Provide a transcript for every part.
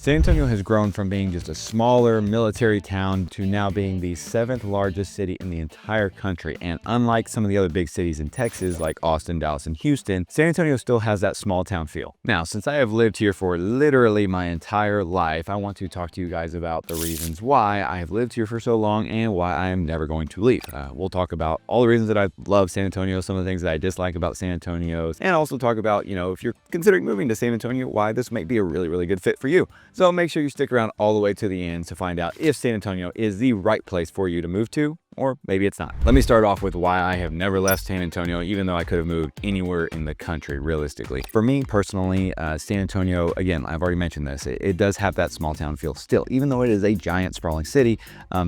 San Antonio has grown from being just a smaller military town to now being the 7th largest city in the entire country. And unlike some of the other big cities in Texas like Austin, Dallas, and Houston, San Antonio still has that small town feel. Now, since I have lived here for literally my entire life, I want to talk to you guys about the reasons why I have lived here for so long and why I am never going to leave. We'll talk about all the reasons that I love San Antonio, some of the things that I dislike about San Antonio, and also talk about, if you're considering moving to San Antonio, why this might be a really, really good fit for you. So make sure you stick around all the way to the end to find out if San Antonio is the right place for you to move to, or maybe it's not. Let me start off with why I have never left San Antonio, even though I could have moved anywhere in the country, realistically. For me personally, San Antonio, again, I've already mentioned this, it does have that small town feel still. Even though it is a giant sprawling city,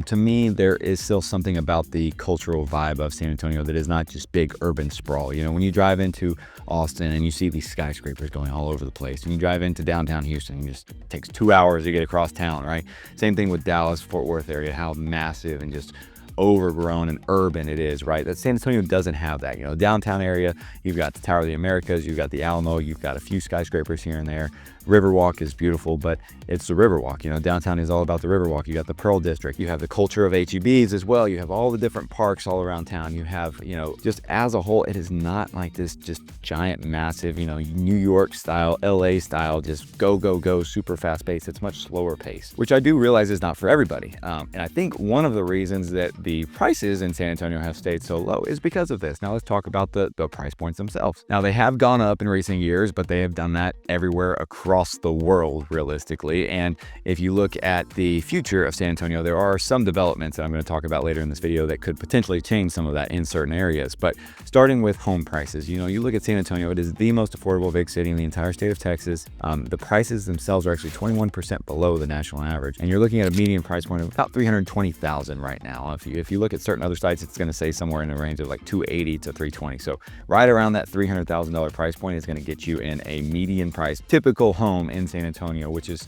to me, there is still something about the cultural vibe of San Antonio that is not just big urban sprawl. When you drive into Austin and you see these skyscrapers going all over the place, and you drive into downtown Houston, it just takes 2 hours to get across town, right? Same thing with Dallas, Fort Worth area, how massive and just overgrown and urban it is, right? That San Antonio doesn't have that. Downtown area, you've got the Tower of the Americas, you've got the Alamo, you've got a few skyscrapers here and there. Riverwalk is beautiful, but it's the Riverwalk. Downtown is all about the Riverwalk. You got the Pearl District. You have the culture of HEBs as well. You have all the different parks all around town. You have, just as a whole, it is not like this just giant, massive, New York style, LA style, just go, go, go, super fast pace. It's much slower pace, which I do realize is not for everybody. And I think one of the reasons that the prices in San Antonio have stayed so low is because of this. Now let's talk about the price points themselves. Now they have gone up in recent years, but they have done that everywhere across the world, realistically. And if you look at the future of San Antonio, there are some developments that I'm going to talk about later in this video that could potentially change some of that in certain areas. But starting with home prices, you look at San Antonio, it is the most affordable big city in the entire state of Texas. The prices themselves are actually 21% below the national average, and you're looking at a median price point of about $320,000 right now. If you look at certain other sites, it's going to say somewhere in the range of like $280,000 to $320,000. So right around that $300,000 price point is going to get you in a median price typical home in San Antonio, which is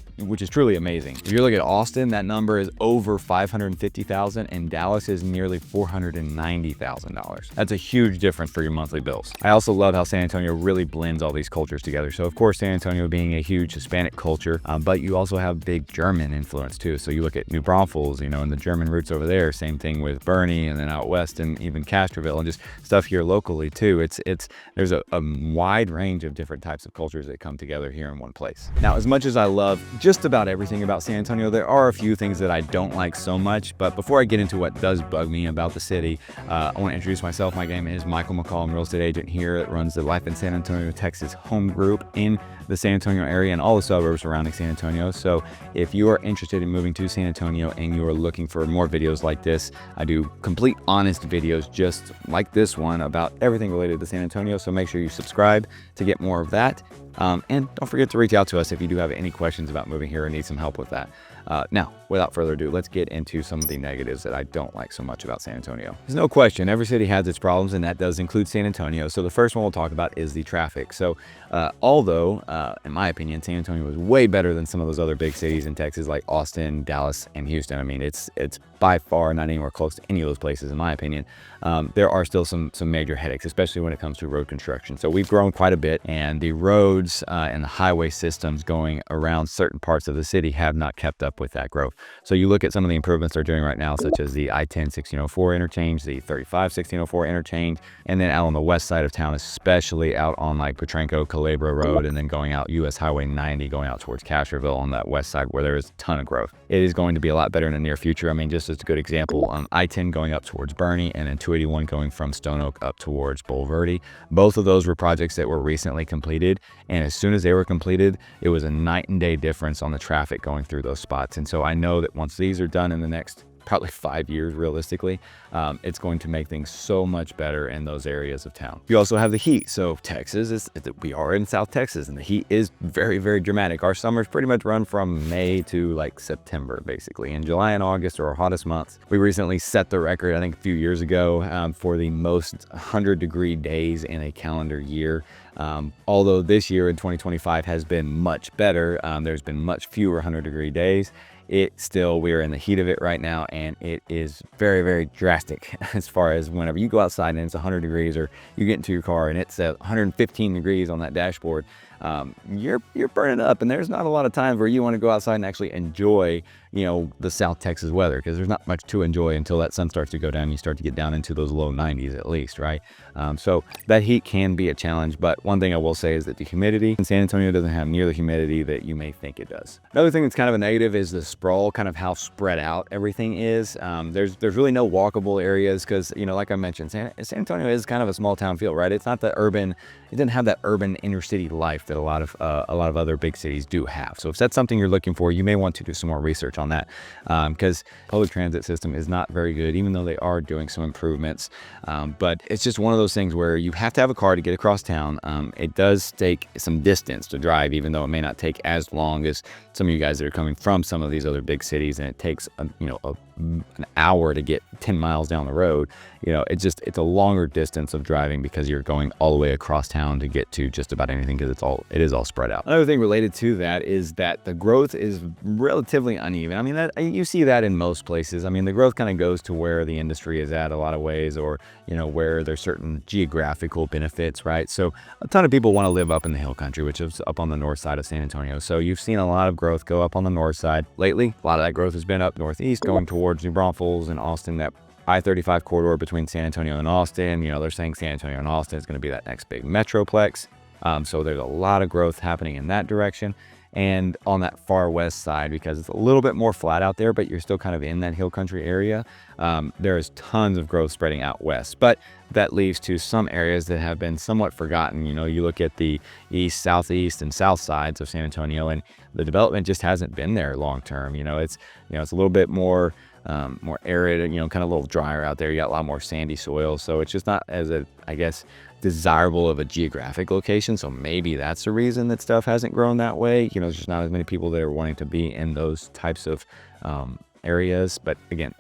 truly amazing. If you look at Austin, that number is over $550,000, and Dallas is nearly $490,000. That's a huge difference for your monthly bills. I also love how San Antonio really blends all these cultures together. So of course, San Antonio being a huge Hispanic culture, but you also have big German influence too. So you look at New Braunfels, and the German roots over there. Same thing with Bernie, and then out west, and even Castroville, and just stuff here locally too. There's a wide range of different types of cultures that come together here in one place. Now, as much as I love just about everything about San Antonio, there are a few things that I don't like so much. But before I get into what does bug me about the city, I want to introduce myself. My name is Michael McCall. I'm a real estate agent here that runs the Life in San Antonio, Texas home group in the San Antonio area and all the suburbs surrounding San Antonio. So if you are interested in moving to San Antonio and you are looking for more videos like this, I do complete honest videos just like this one about everything related to San Antonio. So make sure you subscribe to get more of that. And don't forget to reach out to us if you do have any questions about moving here or need some help with that. Now, without further ado, let's get into some of the negatives that I don't like so much about San Antonio. There's no question, every city has its problems, and that does include San Antonio. So the first one we'll talk about is the traffic. So although, in my opinion, San Antonio is way better than some of those other big cities in Texas like Austin, Dallas, and Houston. I mean, it's by far not anywhere close to any of those places, in my opinion. There are still some major headaches, especially when it comes to road construction. So we've grown quite a bit, and the roads and the highway systems going around certain parts of the city have not kept up with that growth. So you look at some of the improvements they're doing right now, such as the I-10-1604 interchange, the 35-1604 interchange, and then out on the west side of town, especially out on like Petranco, Calabro Road, and then going out US Highway 90, going out towards Castroville on that west side where there is a ton of growth. It is going to be a lot better in the near future. I mean, just as a good example, I-10 going up towards Bernie, and then 281 going from Stone Oak up towards Bulverde. Both of those were projects that were recently completed, and as soon as they were completed, it was a night and day difference on the traffic going through those spots. And so I know that once these are done in the next probably 5 years realistically, it's going to make things so much better in those areas of town. You also have the heat. So Texas we are in South Texas, and the heat is very, very dramatic. Our summers pretty much run from May to like September, basically. And July and August are our hottest months. We recently set the record, I think a few years ago, for the most 100-degree days in a calendar year. Although this year in 2025 has been much better, there's been much fewer 100-degree days. We're in the heat of it right now, and it is very, very drastic as far as whenever you go outside and it's 100 degrees, or you get into your car and it's 115 degrees on that dashboard. you're burning up, and there's not a lot of times where you want to go outside and actually enjoy, the South Texas weather, because there's not much to enjoy until that sun starts to go down. You start to get down into those low 90s at least, right? So that heat can be a challenge, but one thing I will say is that the humidity in San Antonio doesn't have near the humidity that you may think it does. Another thing that's kind of a negative is the sprawl, kind of how spread out everything is. There's really no walkable areas because, like I mentioned, San Antonio is kind of a small town feel, right? It's not the urban, it doesn't have that urban inner city life that a lot of other big cities do have. So if that's something you're looking for, you may want to do some more research on that, because public transit system is not very good, even though they are doing some improvements. But it's just one of those things where you have to have a car to get across town. It does take some distance to drive, even though it may not take as long as some of you guys that are coming from some of these other big cities, and it takes an hour to get 10 miles down the road. It's a longer distance of driving because you're going all the way across town to get to just about anything, because it is all spread out. Another thing related to that is that the growth is relatively uneven. I mean, you see that in most places. I mean, the growth kind of goes to where the industry is at a lot of ways, or where there's certain geographical benefits, right? So a ton of people want to live up in the hill country, which is up on the north side of San Antonio. So you've seen a lot of growth go up on the north side lately. A lot of that growth has been up northeast, going towards New Braunfels and Austin, that I-35 corridor between San Antonio and Austin. They're saying San Antonio and Austin is going to be that next big metroplex. So there's a lot of growth happening in that direction. And on that far west side, because it's a little bit more flat out there, but you're still kind of in that hill country area, there is tons of growth spreading out west. But that leaves to some areas that have been somewhat forgotten. You look at the east, southeast, and south sides of San Antonio, and the development just hasn't been there long term. It's a little bit more arid, kind of a little drier out there. You got a lot more sandy soil, so it's just not as desirable of a geographic location. So maybe that's the reason that stuff hasn't grown that way. There's just not as many people that are wanting to be in those types of areas. But again,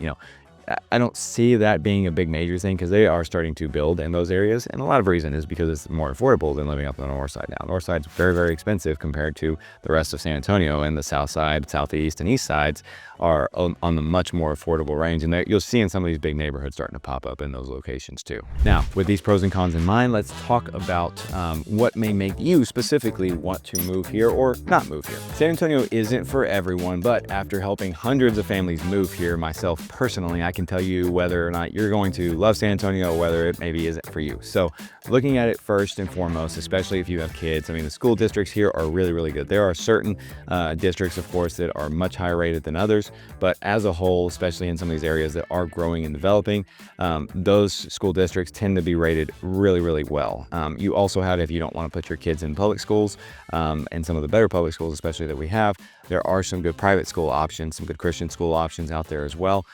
I don't see that being a big major thing, because they are starting to build in those areas, and a lot of reason is because it's more affordable than living up on the north side now. North side's very, very expensive compared to the rest of San Antonio, and the south side, southeast, and east sides are on the much more affordable range, and you'll see in some of these big neighborhoods starting to pop up in those locations too. Now, with these pros and cons in mind, let's talk about what may make you specifically want to move here or not move here. San Antonio isn't for everyone, but after helping hundreds of families move here, myself personally, I can tell you whether or not you're going to love San Antonio or whether it maybe isn't for you. So looking at it first and foremost, especially if you have kids, I mean, the school districts here are really, really good. There are certain districts, of course, that are much higher rated than others, but as a whole, especially in some of these areas that are growing and developing, those school districts tend to be rated really, really well. You also have, if you don't want to put your kids in public schools, and some of the better public schools, especially that we have, there are some good private school options, some good Christian school options out there as well.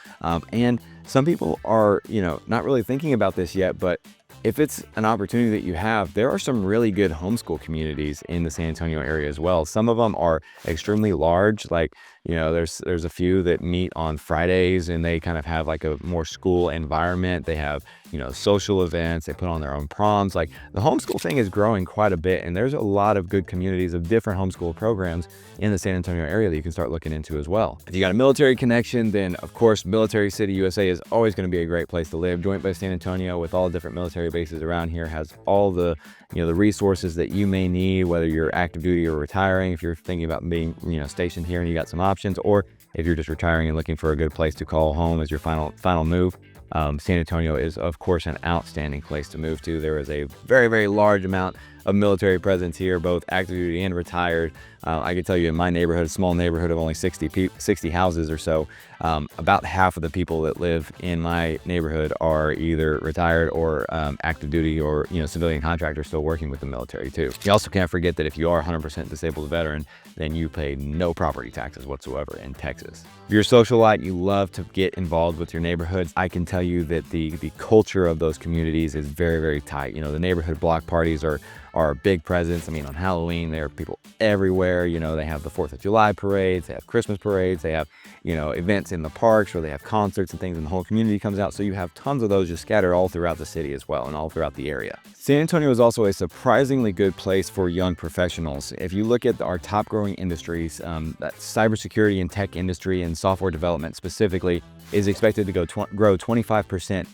And some people are, not really thinking about this yet, but if it's an opportunity that you have, there are some really good homeschool communities in the San Antonio area as well. Some of them are extremely large, like, there's a few that meet on Fridays, and they kind of have like a more school environment. They have, social events, they put on their own proms. Like, the homeschool thing is growing quite a bit, and there's a lot of good communities of different homeschool programs in the San Antonio area that you can start looking into as well. If you got a military connection, then of course, Military City, USA is always going to be a great place to live. Joint Base San Antonio, with all the different military bases around here, has all the the resources that you may need, whether you're active duty or retiring. If you're thinking about being stationed here and you got some options, or if you're just retiring and looking for a good place to call home as your final move, San Antonio is of course an outstanding place to move to. There is a very, very large amount of military presence here, both active duty and retired. I can tell you in my neighborhood, a small neighborhood of only 60 houses or so, about half of the people that live in my neighborhood are either retired or active duty, or civilian contractors still working with the military too. You also can't forget that if you are 100% disabled veteran, then you pay no property taxes whatsoever in Texas. If you're a socialite, you love to get involved with your neighborhoods, I can tell you that the culture of those communities is very, very tight. The neighborhood block parties are a big presence. I mean, on Halloween, there are people everywhere. They have the 4th of July parades, they have Christmas parades, they have, events in the parks where they have concerts and things, and the whole community comes out. So you have tons of those just scattered all throughout the city as well, and all throughout the area. San Antonio is also a surprisingly good place for young professionals. If you look at our top growing industries, that cybersecurity and tech industry and software development specifically is expected to grow 25%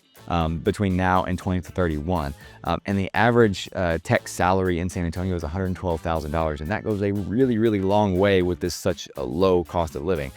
between now and 2031. And the average tech salary in San Antonio is $112,000. And that goes a really, really long way with this such a low cost of living.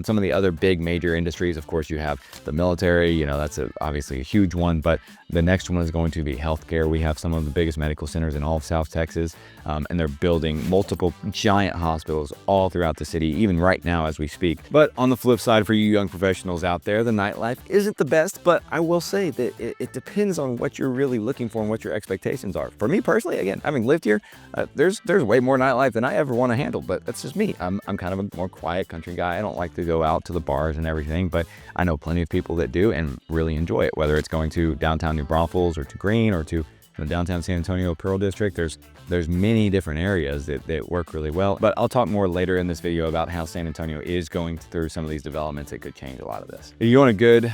Some of the other big major industries, of course, you have the military, you know, that's obviously a huge one, but the next one is going to be healthcare. We have some of the biggest medical centers in all of South Texas, and they're building multiple giant hospitals all throughout the city, even right now as we speak. But on the flip side, for you young professionals out there, the nightlife isn't the best, but I will say that it depends on what you're really looking for and what your expectations are. For me personally, again, having lived here, there's way more nightlife than I ever want to handle, but that's just me. I'm kind of a more quiet country guy. I don't like to go out to the bars and everything, but I know plenty of people that do and really enjoy it, whether it's going to downtown New Braunfels or to Green or to the downtown San Antonio Pearl District. There's many different areas that work really well, but I'll talk more later in this video about how San Antonio is going through some of these developments that could change a lot of this. If you want a good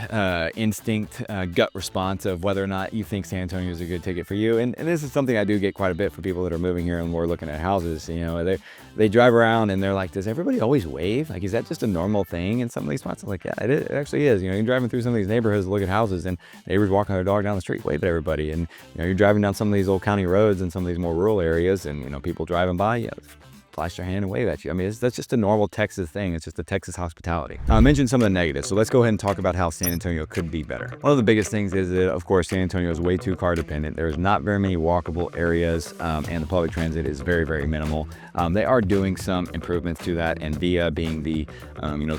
instinct, gut response of whether or not you think San Antonio is a good ticket for you, and this is something I do get quite a bit for people that are moving here and we're looking at houses. You know, they drive around and they're like, does everybody always wave? Like, is that just a normal thing in some of these spots? I'm like, yeah, it actually is. You know, you're driving through some of these neighborhoods, look at houses, and neighbors walking their dog down the street, wave at everybody. And you know, you're driving down some of these old county roads and some of these more rural areas, and you know, people driving by, you know, flash their hand and wave at you. I mean, that's just a normal Texas thing. It's just a Texas hospitality. I mentioned some of the negatives, so let's go ahead and talk about how San Antonio could be better. One of the biggest things is that, of course, San Antonio is way too car dependent. There's not very many walkable areas, and the public transit is very, very minimal. They are doing some improvements to that, and VIA, being the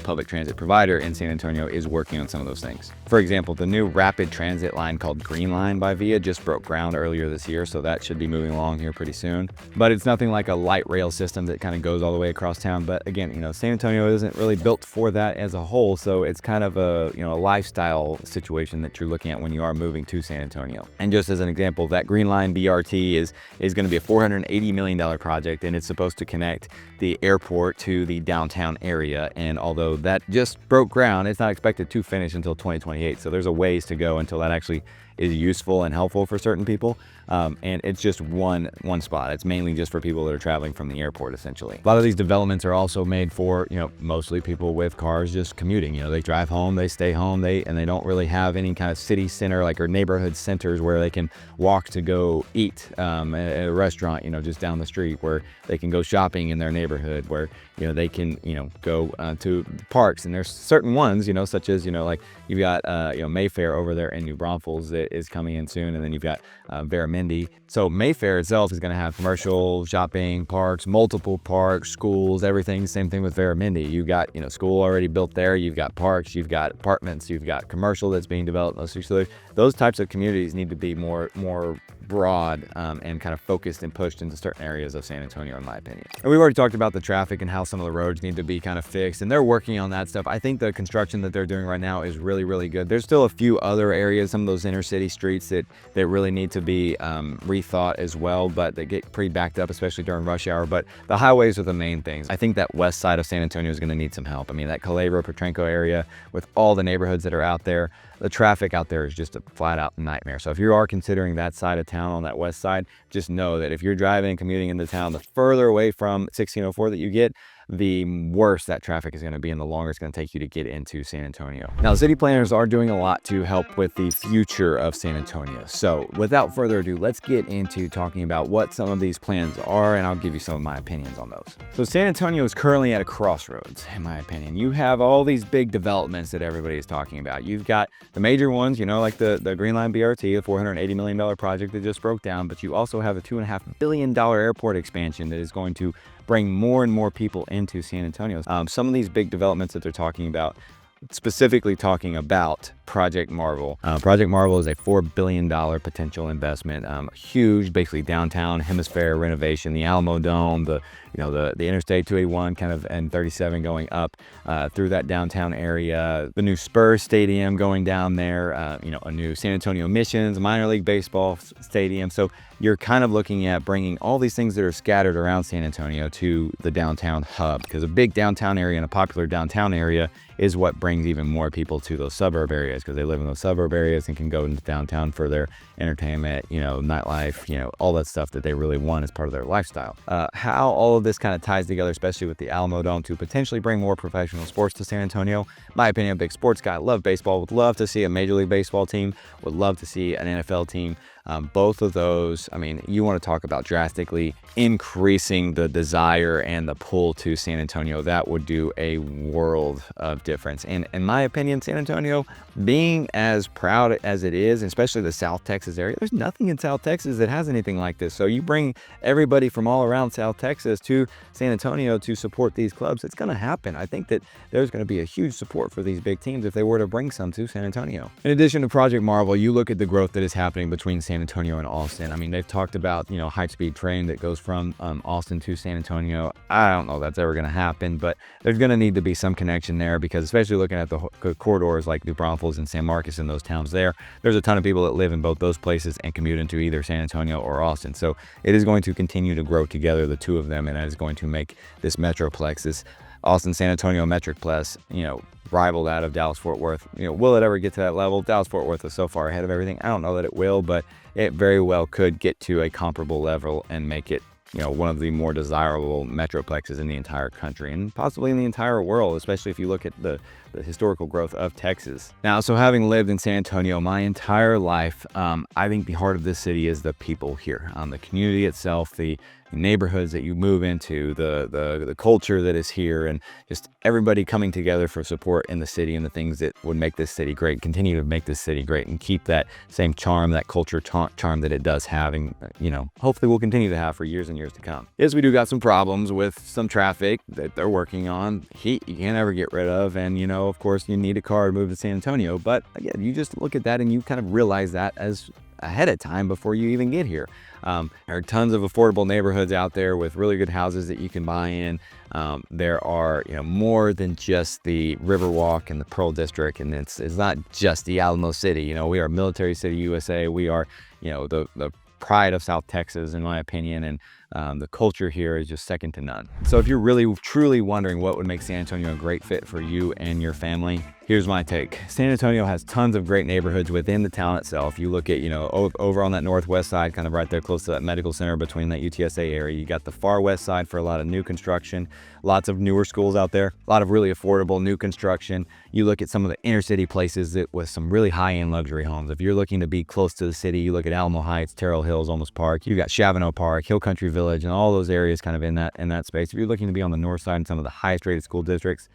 public transit provider in San Antonio, is working on some of those things. For example, the new rapid transit line called Green Line by VIA just broke ground earlier this year, so that should be moving along here pretty soon. But it's nothing like a light rail system that kind of goes all the way across town. But again, you know, San Antonio isn't really built for that as a whole, so it's kind of a lifestyle situation that you're looking at when you are moving to San Antonio. And just as an example, that Green Line BRT is going to be a $480 million project, and it's supposed to connect the airport to the downtown area. And although that just broke ground, it's not expected to finish until 2028. So there's a ways to go until that actually is useful and helpful for certain people. And it's just one spot. It's mainly just for people that are traveling from the airport, essentially. A lot of these developments are also made for, mostly people with cars just commuting. You know, they drive home, they stay home, and they don't really have any kind of city center or neighborhood centers where they can walk to go eat at a restaurant, just down the street, where they can go shopping in their neighborhood, where, they can, go to parks. And there's certain ones, such as, like you've got, Mayfair over there in New Braunfels that is coming in soon. And then you've got Mindy. So Mayfair itself is going to have commercial, shopping, parks, multiple parks, schools, everything. Same thing with Mindy. You've got, school already built there. You've got parks, you've got apartments, you've got commercial that's being developed. So those types of communities need to be more broad and kind of focused and pushed into certain areas of San Antonio, in my opinion. And we've already talked about the traffic and how some of the roads need to be kind of fixed, and they're working on that stuff. I think the construction that they're doing right now is really, really good. There's still a few other areas, some of those inner city streets that really need to be rethought as well, but they get pretty backed up, especially during rush hour. But the highways are the main things. I think that west side of San Antonio is going to need some help. I mean, that Calabro, Petrenko area, with all the neighborhoods that are out there, the traffic out there is just a flat out nightmare. So if you are considering that side of town, on that west side, just know that if you're driving and commuting into town, the further away from 1604 that you get, the worse that traffic is going to be and the longer it's going to take you to get into San Antonio. Now, city planners are doing a lot to help with the future of San Antonio. So without further ado, let's get into talking about what some of these plans are, and I'll give you some of my opinions on those. So San Antonio is currently at a crossroads, in my opinion. You have all these big developments that everybody is talking about. You've got the major ones, like the Green Line BRT, a $480 million project that just broke down, but you also have a $2.5 billion airport expansion that is going to bring more and more people into San Antonio. Some of these big developments that they're talking about, specifically talking about Project Marvel. Project Marvel is a $4 billion potential investment. Huge, basically downtown hemisphere renovation, the Alamo Dome, the Interstate 281 kind of and 37 going up through that downtown area, the new Spurs Stadium going down there, a new San Antonio Missions minor league baseball stadium. So you're kind of looking at bringing all these things that are scattered around San Antonio to the downtown hub, because a big downtown area and a popular downtown area is what brings even more people to those suburb areas. areas because they live in those suburb areas and can go into downtown for their entertainment, nightlife, all that stuff that they really want as part of their lifestyle. How all of this kind of ties together, especially with the Alamo Dome, to potentially bring more professional sports to San Antonio. My opinion, I'm a big sports guy, love baseball, would love to see a Major League Baseball team, would love to see an NFL team. Both of those, you want to talk about drastically increasing the desire and the pull to San Antonio. That would do a world of difference. And in my opinion, San Antonio, being as proud as it is, especially the South Texas area, there's nothing in South Texas that has anything like this. So you bring everybody from all around South Texas to San Antonio to support these clubs, it's going to happen. I think that there's going to be a huge support for these big teams if they were to bring some to San Antonio. In addition to Project Marvel, you look at the growth that is happening between San Antonio and Austin. They've talked about, high-speed train that goes from Austin to San Antonio. I don't know if that's ever going to happen, but there's going to need to be some connection there because especially looking at the corridors like New Braunfels and San Marcos and those towns there's a ton of people that live in both those places and commute into either San Antonio or Austin. So it is going to continue to grow together, the two of them, and that is going to make this Metroplex, this Austin-San Antonio Metroplex, rival that of Dallas-Fort Worth. Will it ever get to that level? Dallas-Fort Worth is so far ahead of everything. I don't know that it will, but it very well could get to a comparable level and make it one of the more desirable metroplexes in the entire country and possibly in the entire world, especially if you look at the historical growth of Texas. Now, so having lived in San Antonio my entire life, I think the heart of this city is the people here, the community itself, the neighborhoods that you move into, the culture that is here, and just everybody coming together for support in the city and the things that would make this city great, continue to make this city great and keep that same charm, that culture charm that it does have, and hopefully we'll continue to have for years and years to come. Yes, we do got some problems with some traffic that they're working on, heat you can't ever get rid of, and of course you need a car to move to San Antonio, but again, you just look at that and you kind of realize that as ahead of time before you even get here. There are tons of affordable neighborhoods out there with really good houses that you can buy in. There are more than just the Riverwalk and the Pearl District, and it's not just the Alamo City. We are Military City, USA. We are the pride of South Texas, in my opinion, and the culture here is just second to none. So if you're really truly wondering what would make San Antonio a great fit for you and your family, here's my take. San Antonio has tons of great neighborhoods within the town itself. You look at, over on that northwest side, kind of right there close to that medical center between that UTSA area. You got the far west side for a lot of new construction, lots of newer schools out there, a lot of really affordable new construction. You look at some of the inner city places with some really high-end luxury homes. If you're looking to be close to the city, you look at Alamo Heights, Terrell Hills, Olmsted Park. You got Chavano Park, Hill Country Village, and all those areas kind of in that space. If you're looking to be on the north side in some of the highest rated school districts,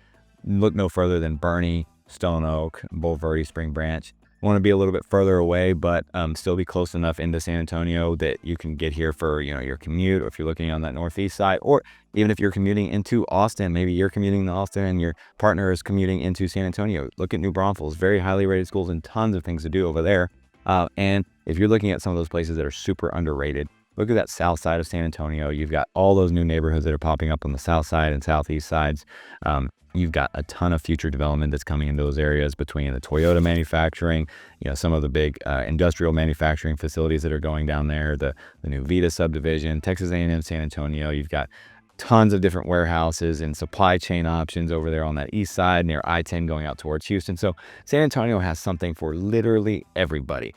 look no further than Bernie, Stone Oak, Bulverde, Spring Branch. Want to be a little bit further away, but still be close enough into San Antonio that you can get here for your commute, or if you're looking on that northeast side, or even if you're commuting into Austin, maybe you're commuting to Austin and your partner is commuting into San Antonio. Look at New Braunfels, very highly rated schools and tons of things to do over there. And if you're looking at some of those places that are super underrated, look at that south side of San Antonio. You've got all those new neighborhoods that are popping up on the south side and southeast sides. You've got a ton of future development that's coming into those areas between the Toyota manufacturing, some of the big industrial manufacturing facilities that are going down there, the new Vita subdivision, Texas A&M San Antonio. You've got tons of different warehouses and supply chain options over there on that east side near I-10 going out towards Houston. So San Antonio has something for literally everybody.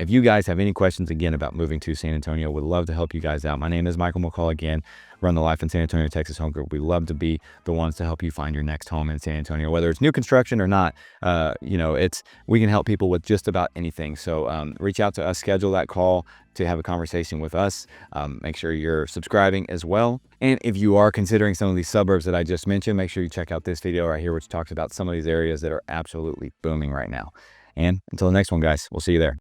If you guys have any questions again about moving to San Antonio, would love to help you guys out. My name is Michael McCall again. Run the Life in San Antonio, Texas Home Group. We love to be the ones to help you find your next home in San Antonio, whether it's new construction or not. We can help people with just about anything. So reach out to us, schedule that call to have a conversation with us. Make sure you're subscribing as well. And if you are considering some of these suburbs that I just mentioned, make sure you check out this video right here, which talks about some of these areas that are absolutely booming right now. And until the next one, guys, we'll see you there.